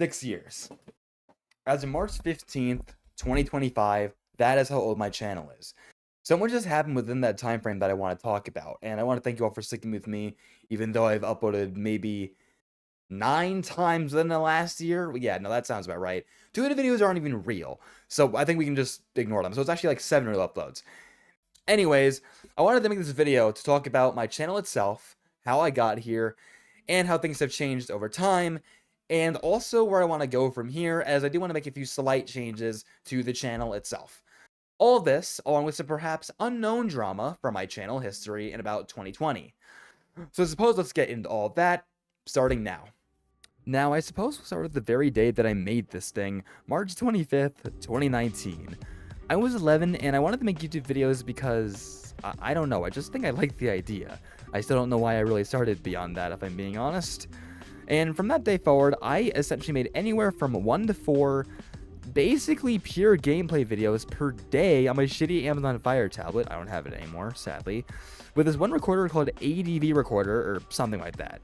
6 years. As of March 15th, 2025, that is how old my channel is. So much has happened within that time frame that I want to talk about, and I want to thank you all for sticking with me, even though I've uploaded maybe 9 times in the last year. Yeah, no, that sounds about right. 2 of the videos aren't even real, so I think we can just ignore them. So it's actually like 7 real uploads. Anyways, I wanted to make this video to talk about my channel itself, how I got here, and how things have changed over time, and also where I want to go from here, as I do want to make a few slight changes to the channel itself. All this, along with some perhaps unknown drama from my channel history in about 2020. So I suppose let's get into all of that, starting now. Now, I suppose we'll start with the very day that I made this thing, March 25th, 2019. I was 11 and I wanted to make YouTube videos because, I don't know, I just think I liked the idea. I still don't know why I really started beyond that, if I'm being honest. And from that day forward, I essentially made anywhere from 1 to 4 basically pure gameplay videos per day on my shitty Amazon Fire tablet. I don't have it anymore, sadly. With this one recorder called ADV recorder, or something like that.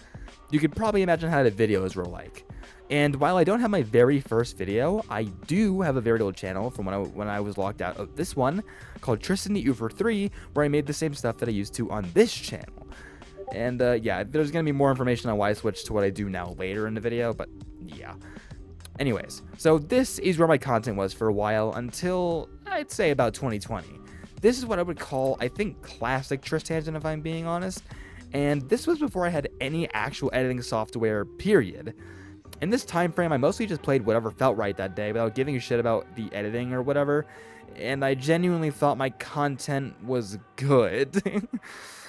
You could probably imagine how the videos were like. And while I don't have my very first video, I do have a very old channel from when I was locked out of this one, called Tristan the Ufer 3, where I made the same stuff that I used to on this channel. And yeah, there's going to be more information on why I switched to what I do now later in the video, but yeah. Anyways, so this is where my content was for a while until, I'd say, about 2020. This is what I would call, I think, classic Tristan, if I'm being honest. And this was before I had any actual editing software, period. In this time frame, I mostly just played whatever felt right that day without giving a shit about the editing or whatever. And I genuinely thought my content was good.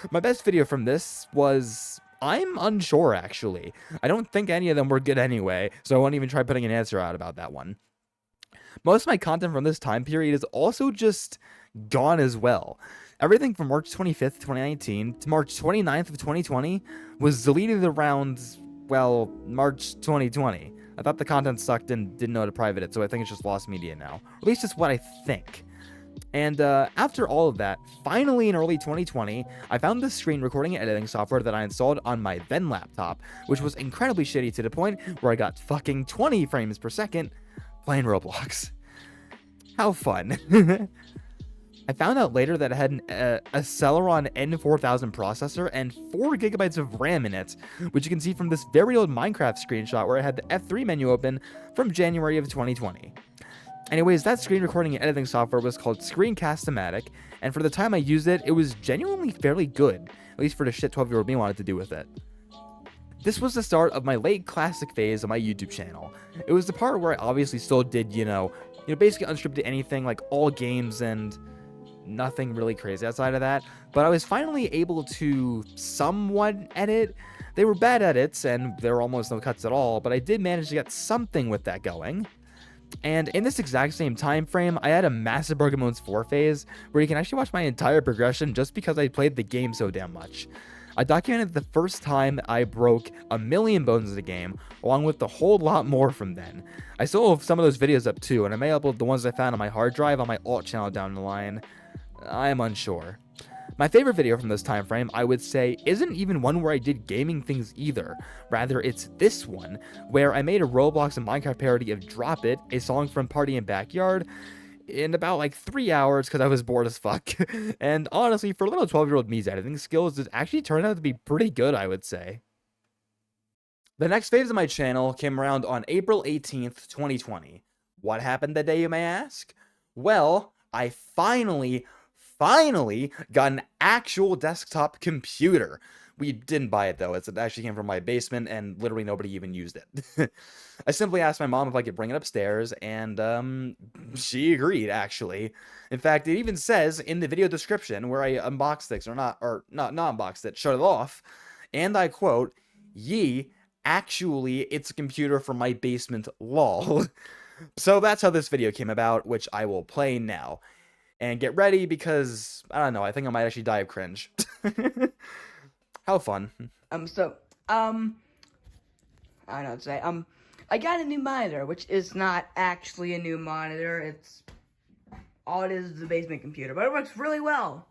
My best video from this was... I'm unsure, actually. I don't think any of them were good anyway, so I won't even try putting an answer out about that one. Most of my content from this time period is also just gone as well. Everything from March 25th, 2019 to March 29th of 2020 was deleted around, well, March 2020. I thought the content sucked and didn't know how to private it, so I think it's just lost media now. Or at least that's what I think. And after all of that, finally in early 2020, I found the screen recording and editing software that I installed on my then laptop, which was incredibly shitty to the point where I got fucking 20 frames per second playing Roblox. How fun. I found out later that it had a Celeron N4000 processor and 4 gigabytes of RAM in it, which you can see from this very old Minecraft screenshot where I had the F3 menu open from January of 2020. Anyways, that screen recording and editing software was called Screencast-O-Matic, and for the time I used it, it was genuinely fairly good, at least for the shit 12-year-old me wanted to do with it. This was the start of my late classic phase on my YouTube channel. It was the part where I obviously still did, basically unscripted anything, like all games and nothing really crazy outside of that, but I was finally able to somewhat edit. They were bad edits, and there were almost no cuts at all, but I did manage to get something with that going. And in this exact same time frame, I had a massive Broken Bones 4 phase, where you can actually watch my entire progression just because I played the game so damn much. I documented the first time I broke 1,000,000 bones in the game, along with a whole lot more from then. I still have some of those videos up too, and I may upload the ones I found on my hard drive on my alt channel down the line. I'm unsure. My favorite video from this time frame, I would say, isn't even one where I did gaming things either. Rather, it's this one, where I made a Roblox and Minecraft parody of Drop It, a song from Party in Backyard, in about like 3 hours because I was bored as fuck. And honestly, for little 12-year-old me's editing skills, it actually turned out to be pretty good, I would say. The next phase of my channel came around on April 18th, 2020. What happened that day, you may ask? Well, I finally got an actual desktop computer. We didn't buy it though, it actually came from my basement and literally nobody even used it. I simply asked my mom if I could bring it upstairs, and she agreed, actually. In fact, it even says in the video description where I unboxed this, not unboxed it, shut it off, and I quote, actually, it's a computer from my basement, lol. So that's how this video came about, which I will play now. And get ready because, I don't know, I think I might actually die of cringe. How fun. I don't know what to say. I got a new monitor, which is not actually a new monitor. All it is the basement computer, but it works really well.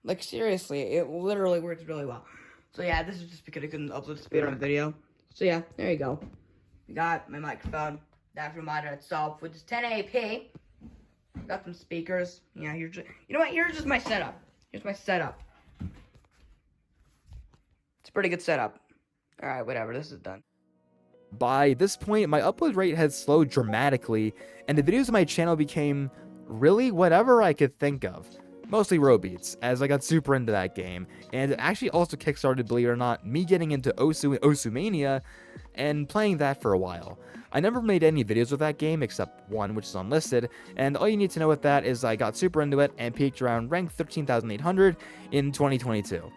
Like, seriously, it literally works really well. So yeah, this is just because I couldn't upload speed on video. So yeah, there you go. We got my microphone, the actual monitor itself, which is 1080p. Got some speakers. Yeah, you know what? Here's just my setup. Here's my setup. It's a pretty good setup. Alright, whatever, this is done. By this point, my upload rate had slowed dramatically, and the videos on my channel became really whatever I could think of. Mostly road beats, as I got super into that game, and it actually also kickstarted, believe it or not, me getting into Osumania and playing that for a while. I never made any videos with that game except one, which is unlisted, and all you need to know with that is I got super into it and peaked around rank 13,800 in 2022.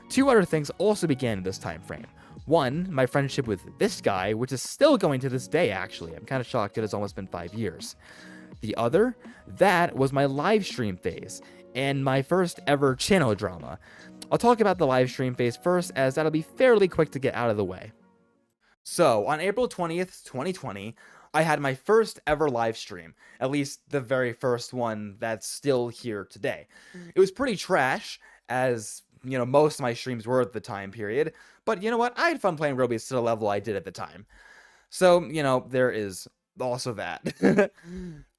Two other things also began in this time frame. One, my friendship with this guy, which is still going to this day actually. I'm kind of shocked that it's almost been 5 years. The other, that was my live stream phase, and my first ever channel drama. I'll talk about the live stream phase first, as that'll be fairly quick to get out of the way. So, on April 20th, 2020, I had my first ever live stream, at least the very first one that's still here today. It was pretty trash, as, you know, most of my streams were at the time period, but you know what, I had fun playing Robies to the level I did at the time. So, you know, there is also that.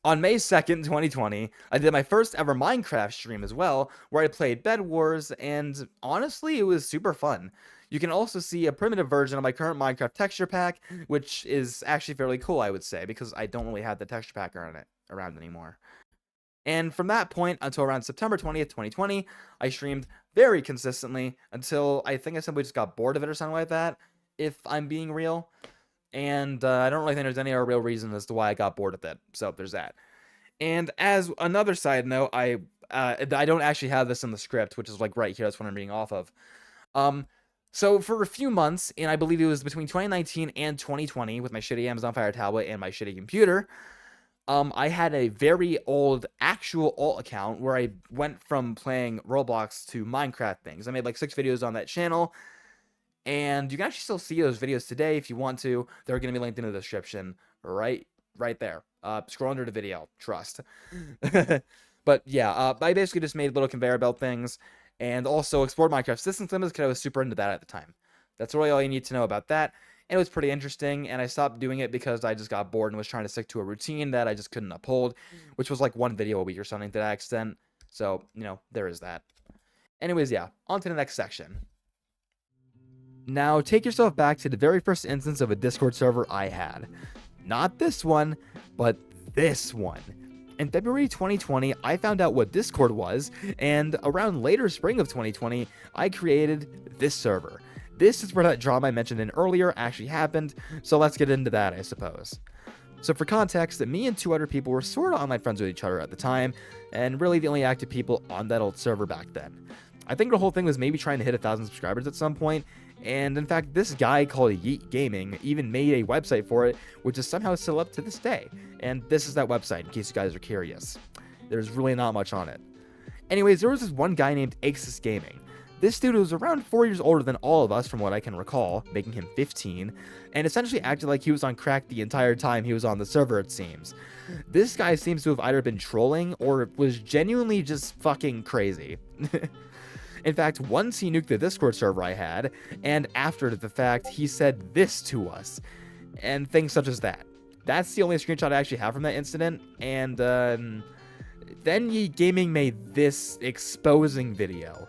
On May 2nd, 2020, I did my first ever Minecraft stream as well, where I played Bed Wars, and honestly, it was super fun. You can also see a primitive version of my current Minecraft texture pack, which is actually fairly cool, I would say, because I don't really have the texture pack around anymore. And from that point until around September 20th, 2020, I streamed very consistently until I think I simply just got bored of it or something like that, if I'm being real. And I don't really think there's any other real reason as to why I got bored with it. So there's that. And as another side note, I don't actually have this in the script, which is like right here. That's what I'm reading off of. So for a few months, and I believe it was between 2019 and 2020, with my shitty Amazon Fire tablet and my shitty computer, I had a very old actual alt account where I went from playing Roblox to Minecraft things. I made like 6 videos on that channel. And you can actually still see those videos today if you want to. They're going to be linked in the description right there. Scroll under the video. Trust. But yeah, I basically just made little conveyor belt things and also explored Minecraft distance limits because I was super into that at the time. That's really all you need to know about that. And it was pretty interesting, and I stopped doing it because I just got bored and was trying to stick to a routine that I just couldn't uphold, which was like one video a week or something to that extent. So, you know, there is that. Anyways, yeah, on to the next section. Now, take yourself back to the very first instance of a Discord server I had. Not this one, but this one. In February 2020, I found out what Discord was, and around later spring of 2020, I created this server. This is where that drama I mentioned in earlier actually happened, so let's get into that, I suppose. So for context, me and 2 other people were sort of online friends with each other at the time, and really the only active people on that old server back then. I think the whole thing was maybe trying to hit 1,000 subscribers at some point, and in fact, this guy called Yeet Gaming even made a website for it, which is somehow still up to this day. And this is that website, in case you guys are curious. There's really not much on it. Anyways, there was this one guy named Axis Gaming. This dude was around 4 years older than all of us from what I can recall, making him 15, and essentially acted like he was on crack the entire time he was on the server, it seems. This guy seems to have either been trolling or was genuinely just fucking crazy. In fact, once he nuked the Discord server I had, and after the fact, he said this to us, and things such as that. That's the only screenshot I actually have from that incident, and then Yeet Gaming made this exposing video.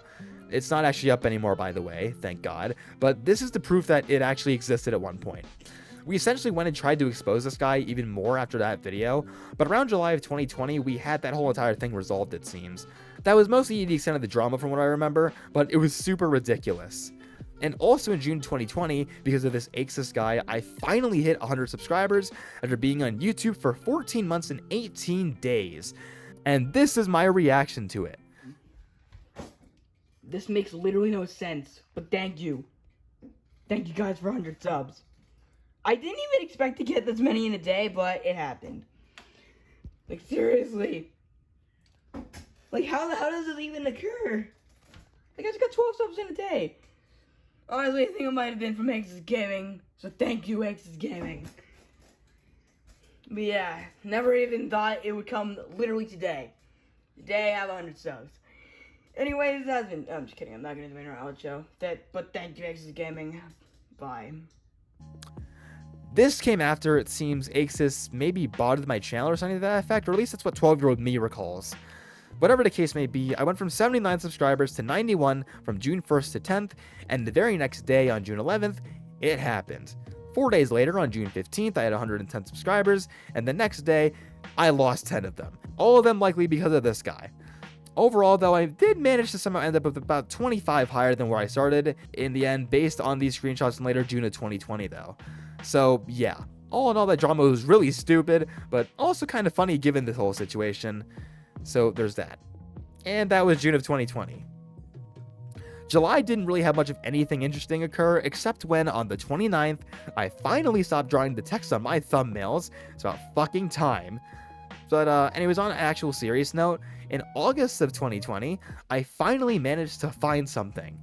It's not actually up anymore, by the way, thank God, but this is the proof that it actually existed at one point. We essentially went and tried to expose this guy even more after that video, but around July of 2020, we had that whole entire thing resolved, it seems. That was mostly the extent of the drama from what I remember, but it was super ridiculous. And also in June 2020, because of this Axis guy, I finally hit 100 subscribers after being on YouTube for 14 months and 18 days. And this is my reaction to it. This makes literally no sense, but thank you. Thank you guys for 100 subs. I didn't even expect to get this many in a day, but it happened. Like, seriously. Like, how does this even occur? Like, I just got 12 subs in a day. Honestly, I think it might have been from Axis Gaming, so thank you, Axis Gaming. But yeah, never even thought it would come literally today. Today I have 100 subs. Anyways, that's been. I'm just kidding. I'm not gonna do my outro. But thank you, Axis Gaming. Bye. This came after, it seems, Axis maybe botted my channel or something to that effect, or at least that's what 12-year-old me recalls. Whatever the case may be, I went from 79 subscribers to 91 from June 1st to 10th, and the very next day on June 11th, it happened. 4 days later, on June 15th, I had 110 subscribers, and the next day, I lost 10 of them. All of them likely because of this guy. Overall, though, I did manage to somehow end up with about 25 higher than where I started in the end, based on these screenshots in later June of 2020, though. So, yeah. All in all, that drama was really stupid, but also kind of funny given this whole situation. So, there's that. And that was June of 2020. July didn't really have much of anything interesting occur, except when, on the 29th, I finally stopped drawing the text on my thumbnails. It's about fucking time. But anyways, on an actual serious note, in August of 2020, I finally managed to find something.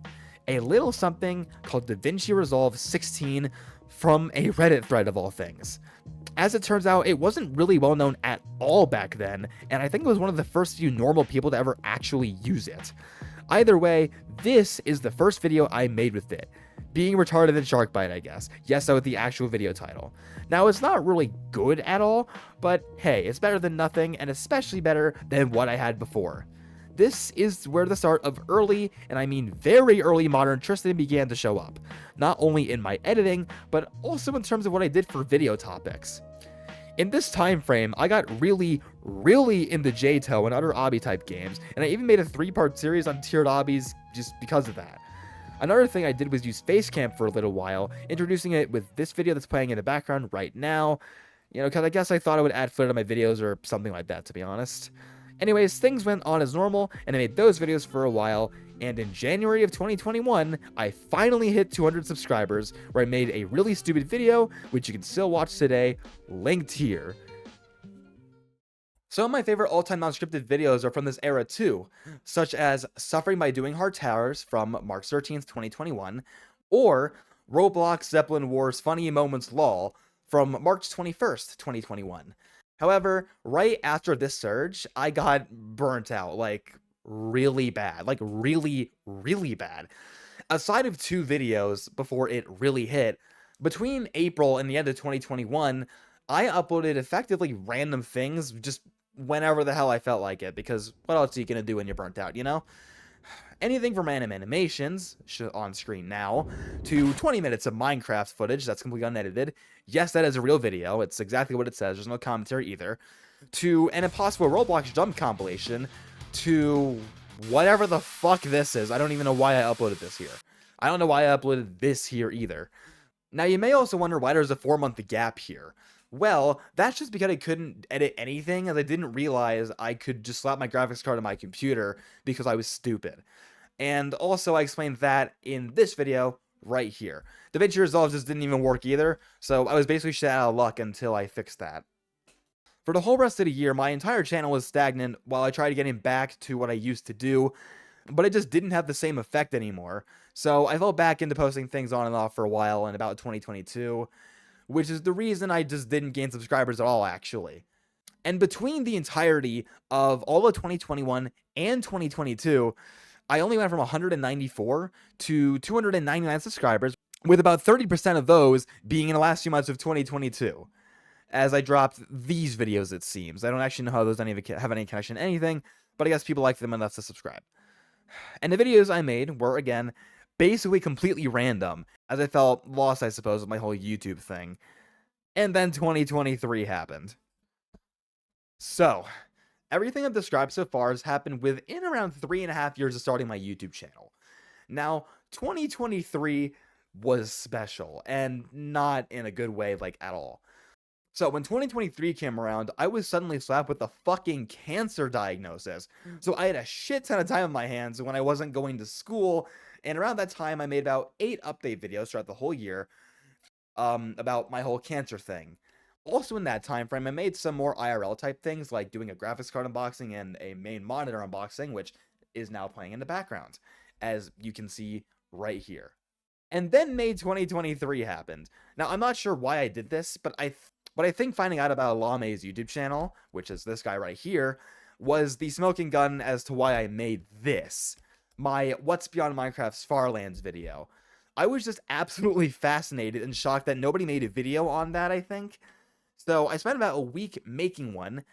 A little something called DaVinci Resolve 16 from a Reddit thread of all things. As it turns out, it wasn't really well known at all back then, and I think it was one of the first few normal people to ever actually use it. Either way, this is the first video I made with it. Being retarded in shark bite, I guess. Yes, that was the actual video title. Now, it's not really good at all, but hey, it's better than nothing, and especially better than what I had before. This is where the start of early, and I mean very early modern Tristan began to show up. Not only in my editing, but also in terms of what I did for video topics. In this time frame, I got really into J-Toe and other obby type games, and I even made a 3-part series on tiered obbies just because of that. Another thing I did was use Facecam for a little while, introducing it with this video that's playing in the background right now, because I guess I thought I would add flair to my videos or something like that, to be honest. Anyways, things went on as normal, and I made those videos for a while, and in January of 2021, I finally hit 200 subscribers, where I made a really stupid video, which you can still watch today, linked here. Some of my favorite all-time non-scripted videos are from this era too, such as Suffering by Doing Hard Towers from March 13th, 2021, or Roblox Zeppelin Wars Funny Moments LOL from March 21st, 2021. However, right after this surge, I got burnt out, like, really bad. Like, really bad. Aside of 2 videos before it really hit, between April and the end of 2021, I uploaded effectively random things just whenever the hell I felt like it, because what else are you gonna do when you're burnt out, you know? Anything from random animations, on screen now, to 20 minutes of Minecraft footage that's completely unedited. Yes, that is a real video. It's exactly what it says. There's no commentary either. To an impossible Roblox jump compilation, to whatever the fuck this is. I don't even know why I uploaded this here. I don't know why I uploaded this here either. Now, you may also wonder why there's a 4-month gap here. Well, that's just because I couldn't edit anything, as I didn't realize I could just slap my graphics card on my computer because I was stupid. And also, I explained that in this video right here. DaVinci Resolve just didn't even work either, so I was basically shit out of luck until I fixed that. For the whole rest of the year, my entire channel was stagnant while I tried getting back to what I used to do, but it just didn't have the same effect anymore. So I fell back into posting things on and off for a while in about 2022, which is the reason I just didn't gain subscribers at all, actually. And between the entirety of all of 2021 and 2022, I only went from 194 to 299 subscribers, with about 30% of those being in the last few months of 2022. As I dropped these videos, it seems. I don't actually know how those have any connection to anything, but I guess people like them enough to subscribe. And the videos I made were, again, basically completely random, as I felt lost, I suppose, with my whole YouTube thing. And then 2023 happened. So, everything I've described so far has happened within around 3.5 years of starting my YouTube channel. Now, 2023 was special, and not in a good way, like, at all. So when 2023 came around, I was suddenly slapped with a fucking cancer diagnosis. So I had a shit ton of time on my hands when I wasn't going to school, and around that time I made about 8 update videos throughout the whole year about my whole cancer thing. Also in that time frame, I made some more IRL type things, like doing a graphics card unboxing and a main monitor unboxing, which is now playing in the background, as you can see right here. And then May 2023 happened. Now, I'm not sure why I did this, but I think finding out about Lame's YouTube channel, which is this guy right here, was the smoking gun as to why I made this. My What's Beyond Minecraft's Farlands video. I was just absolutely fascinated and shocked that nobody made a video on that, I think. So I spent about a week making one,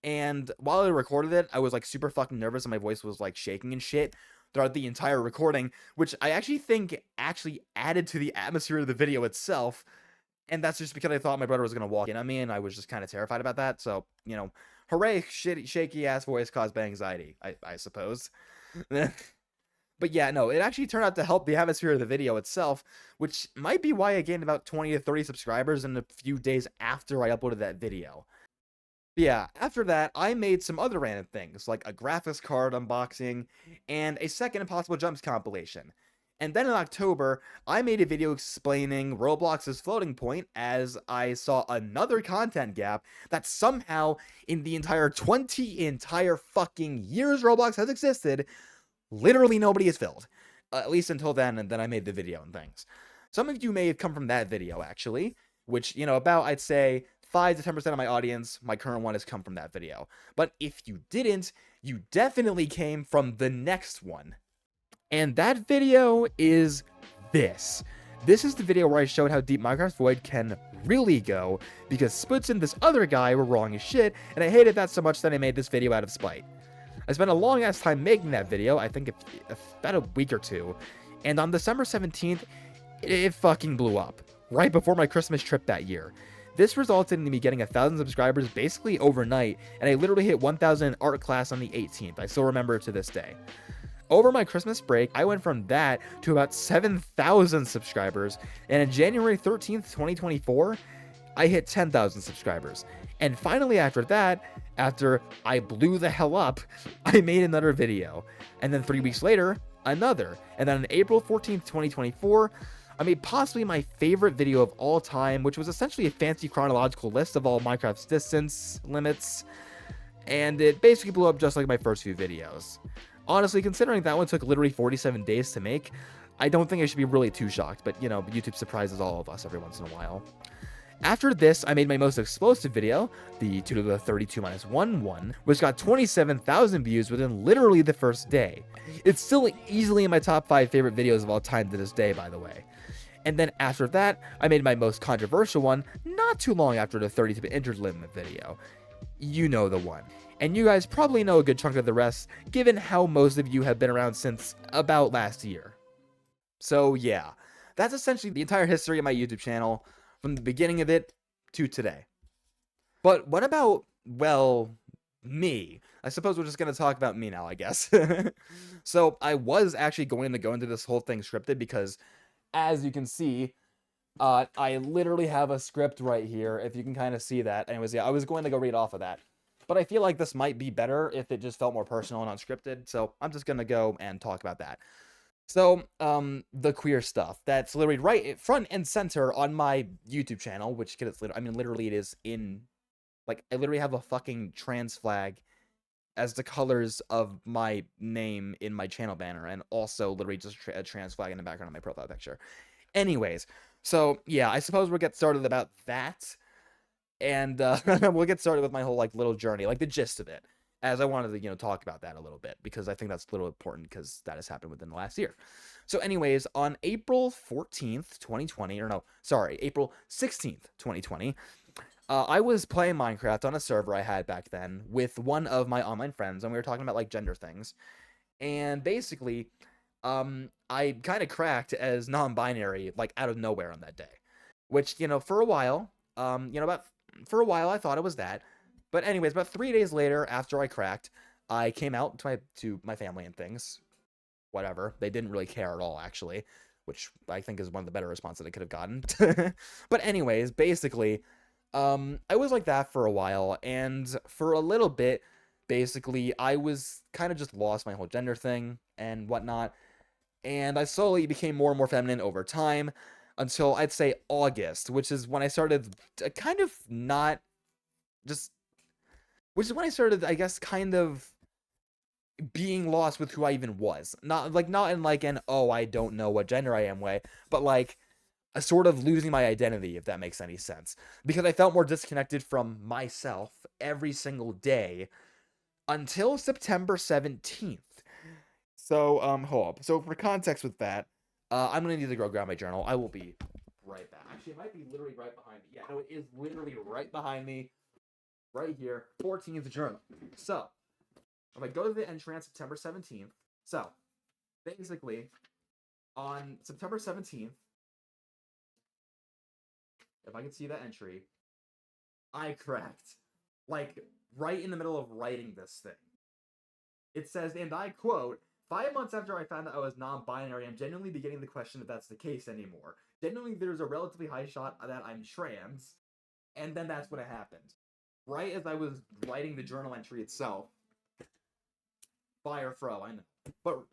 and while I recorded it, I was like super fucking nervous and my voice was like shaking and shit throughout the entire recording, which I actually think actually added to the atmosphere of the video itself. And that's just because I thought my brother was gonna walk in on me, and I was just kind of terrified about that. So, hooray, shitty, shaky ass voice caused by anxiety, I suppose. But yeah, no, it actually turned out to help the atmosphere of the video itself, which might be why I gained about 20 to 30 subscribers in a few days after I uploaded that video. But yeah, after that, I made some other random things, like a graphics card unboxing, and a second Impossible Jumps compilation. And then in October, I made a video explaining Roblox's floating point as I saw another content gap that somehow, in the entire 20 entire fucking years Roblox has existed, literally nobody has filled. At least until then, and then I made the video and things. Some of you may have come from that video, actually, which, about, I'd say, 5 to 10% of my audience, my current one, has come from that video. But if you didn't, you definitely came from the next one. And that video is this. This is the video where I showed how deep Minecraft Void can really go, because Sputs and this other guy were wrong as shit, and I hated that so much that I made this video out of spite. I spent a long ass time making that video, I think about a week or two, and on December 17th, it fucking blew up, right before my Christmas trip that year. This resulted in me getting 1,000 subscribers basically overnight, and I literally hit 1,000 in art class on the 18th. I still remember it to this day. Over my Christmas break, I went from that to about 7,000 subscribers, and on January 13th, 2024, I hit 10,000 subscribers. And finally after that, after I blew the hell up, I made another video. And then 3 weeks later, another. And then on April 14th, 2024, I made possibly my favorite video of all time, which was essentially a fancy chronological list of all Minecraft's distance limits. And it basically blew up just like my first few videos. Honestly, considering that one took literally 47 days to make, I don't think I should be really too shocked, but YouTube surprises all of us every once in a while. After this, I made my most explosive video, the 2 to the 32 minus 1 one, which got 27,000 views within literally the first day. It's still easily in my top 5 favorite videos of all time to this day, by the way. And then after that, I made my most controversial one not too long after the 32-bit injured limit video. You know the one. And you guys probably know a good chunk of the rest, given how most of you have been around since about last year. So yeah, that's essentially the entire history of my YouTube channel, from the beginning of it to today. But what about, well, me? I suppose we're just going to talk about me now, I guess. So I was actually going to go into this whole thing scripted because, as you can see, I literally have a script right here, if you can kind of see that. Anyways, yeah, I was going to go read off of that. But I feel like this might be better if it just felt more personal and unscripted, so I'm just going to go and talk about that. So, the queer stuff, that's literally right front and center on my YouTube channel, which gets, literally it is in, like, I literally have a fucking trans flag as the colors of my name in my channel banner, and also literally just a trans flag in the background of my profile picture. Anyways, so, yeah, I suppose we'll get started about that, and, we'll get started with my whole, like, little journey, like, the gist of it. As I wanted to, talk about that a little bit, because I think that's a little important, because that has happened within the last year. So anyways, on April 14th, 2020, or no, sorry, April 16th, 2020, I was playing Minecraft on a server I had back then with one of my online friends, and we were talking about, like, gender things. And basically, I kind of cracked as non-binary, like, out of nowhere on that day. Which, for a while, for a while I thought it was that. But anyways, about 3 days later, after I cracked, I came out to my family and things. Whatever. They didn't really care at all, actually, which I think is one of the better responses I could have gotten. But anyways, basically, I was like that for a while, and for a little bit, basically, I was kind of just lost my whole gender thing and whatnot, and I slowly became more and more feminine over time, until I'd say August, which is when I started kind of not just... Which is when I started, I guess, kind of being lost with who I even was. Not in like an, oh, I don't know what gender I am way, but like a sort of losing my identity, if that makes any sense. Because I felt more disconnected from myself every single day until September 17th. So, hold up. So for context with that, I'm gonna need to go grab my journal. I will be right back. Actually, it might be literally right behind me. Yeah, no, it is literally right behind me, right here. 14th journal. So, if I go to the entry on September 17th, so basically on September 17th, if I can see that entry, I cracked. Like, right in the middle of writing this thing. It says, and I quote, 5 months after I found out I was non-binary, I'm genuinely beginning to question if that's the case anymore. Genuinely, there's a relatively high shot that I'm trans. And then that's what happened. Right as I was writing the journal entry itself. Fire fro, I know. But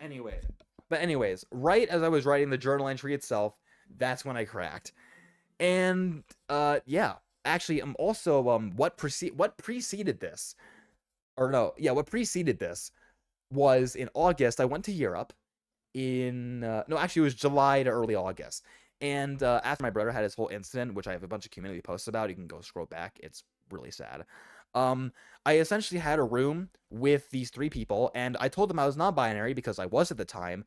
anyways, right as I was writing the journal entry itself, that's when I cracked. And yeah, actually, I'm also what preceded this, or no, yeah, what preceded this was in August. I went to Europe in no, actually, it was July to early August. And after my brother had his whole incident, which I have a bunch of community posts about, you can go scroll back. It's really sad. Um, I essentially had a room with these three people, and I told them I was non-binary because I was at the time,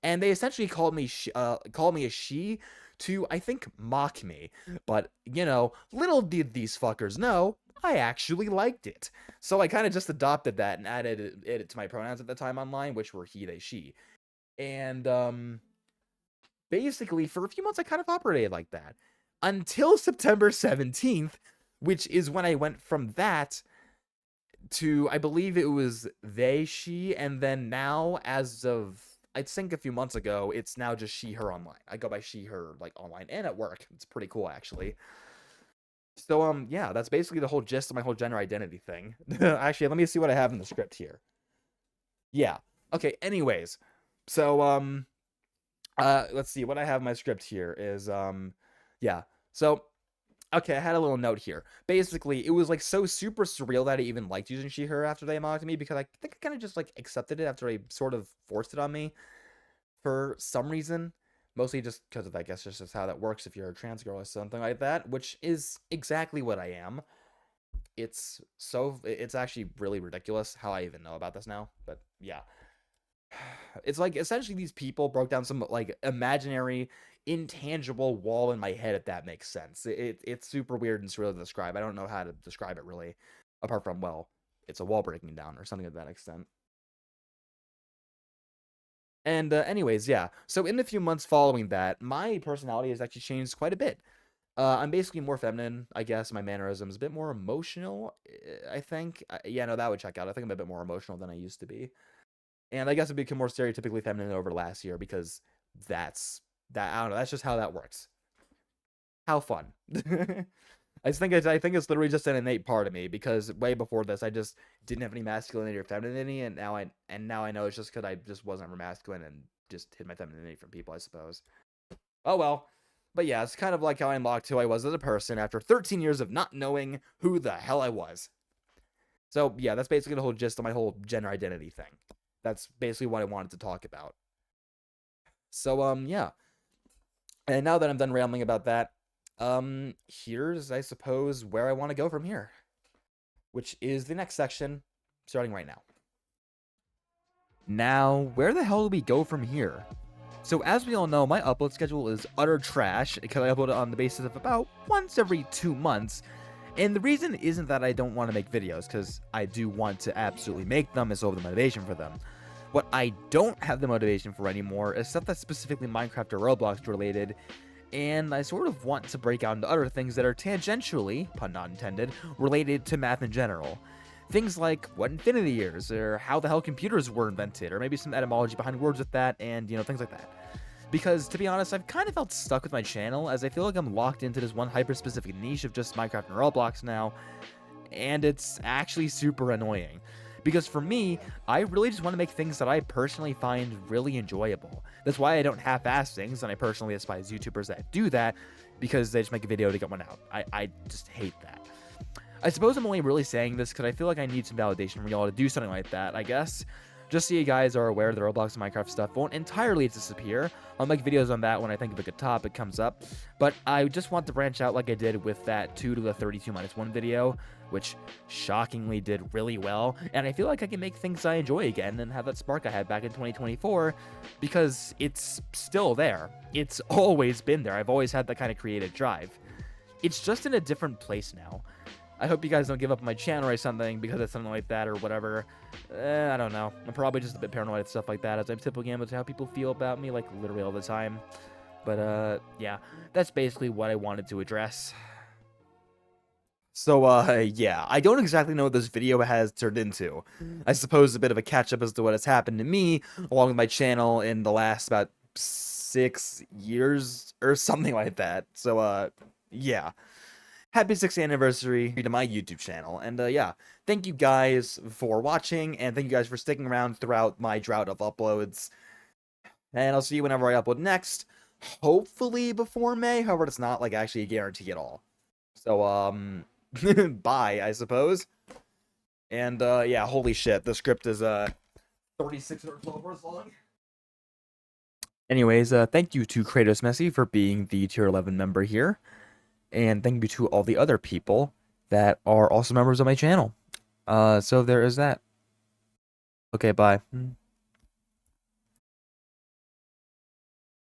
and they essentially called me a she to, I think, mock me. But little did these fuckers know I actually liked it. So I kind of just adopted that and added it to my pronouns at the time online, which were he, they, she. And basically for a few months I kind of operated like that until September 17th, which is when I went from that to, I believe it was they, she, and then now, as of I think a few months ago, it's now just she, her online. I go by she, her, like, online and at work. It's pretty cool, actually. So yeah, that's basically the whole gist of my whole gender identity thing. Actually, let me see what I have in the script here. Yeah. Okay, anyways. So let's see what I have in my script here is yeah. So okay, I had a little note here. Basically, it was like so super surreal that I even liked using she, her after they mocked me, because I think I kind of just like accepted it after they sort of forced it on me for some reason. Mostly just because of, I guess, just how that works if you're a trans girl or something like that, which is exactly what I am. It's actually really ridiculous how I even know about this now, but yeah. It's like essentially these people broke down some like imaginary, intangible wall in my head, if that makes sense. It's super weird and surreal to describe. I don't know how to describe it really, apart from, well, it's a wall breaking down or something of that extent. And anyways, yeah. So in the few months following that, my personality has actually changed quite a bit. I'm basically more feminine, I guess. My mannerisms a bit more emotional, I think. Yeah, no, that would check out. I think I'm a bit more emotional than I used to be. And I guess I've become more stereotypically feminine over the last year because that's that. I don't know. That's just how that works. How fun. I think it's literally just an innate part of me because way before this I just didn't have any masculinity or femininity, and now I know it's just because I just wasn't ever masculine and just hid my femininity from people, I suppose. Oh well. But yeah, it's kind of like how I unlocked who I was as a person after 13 years of not knowing who the hell I was. So yeah, that's basically the whole gist of my whole gender identity thing. That's basically what I wanted to talk about. So yeah. And now that I'm done rambling about that, here's, I suppose, where I want to go from here, which is the next section, starting right now. Now, where the hell do we go from here? So as we all know, my upload schedule is utter trash because I upload it on the basis of about once every 2 months. And the reason isn't that I don't want to make videos, because I do want to absolutely make them and so have the motivation for them. What I don't have the motivation for anymore is stuff that's specifically Minecraft or Roblox related, and I sort of want to break out into other things that are tangentially, pun not intended, related to math in general. Things like what infinity is, or how the hell computers were invented, or maybe some etymology behind words with that, and things like that. Because, to be honest, I've kind of felt stuck with my channel, as I feel like I'm locked into this one hyper-specific niche of just Minecraft and Roblox now, and it's actually super annoying. Because for me, I really just want to make things that I personally find really enjoyable. That's why I don't half-ass things, and I personally despise YouTubers that do that, because they just make a video to get one out. I just hate that. I suppose I'm only really saying this because I feel like I need some validation from y'all to do something like that, I guess. Just so you guys are aware, the Roblox and Minecraft stuff won't entirely disappear, I'll make videos on that when I think of a good topic comes up. But I just want to branch out like I did with that 2 to the 32 minus 1 video, which shockingly did really well. And I feel like I can make things I enjoy again and have that spark I had back in 2024, because it's still there. It's always been there. I've always had that kind of creative drive. It's just in a different place now. I hope you guys don't give up on my channel or something because it's something like that or whatever. I don't know. I'm probably just a bit paranoid and stuff like that, as I'm typically am with how people feel about me, like, literally all the time. But, yeah, that's basically what I wanted to address. So, yeah, I don't exactly know what this video has turned into. I suppose a bit of a catch-up as to what has happened to me, along with my channel in the last about 6 years or something like that. So, yeah. Happy 6th anniversary to my YouTube channel. And yeah, thank you guys for watching, and thank you guys for sticking around throughout my drought of uploads. And I'll see you whenever I upload next. Hopefully before May, however, it's not like actually a guarantee at all. So, bye, I suppose. And yeah, holy shit, the script is 3,612 words long. Anyways, thank you to Kratos Messi for being the tier 11 member here. And thank you to all the other people that are also members of my channel. So there is that. Okay, bye.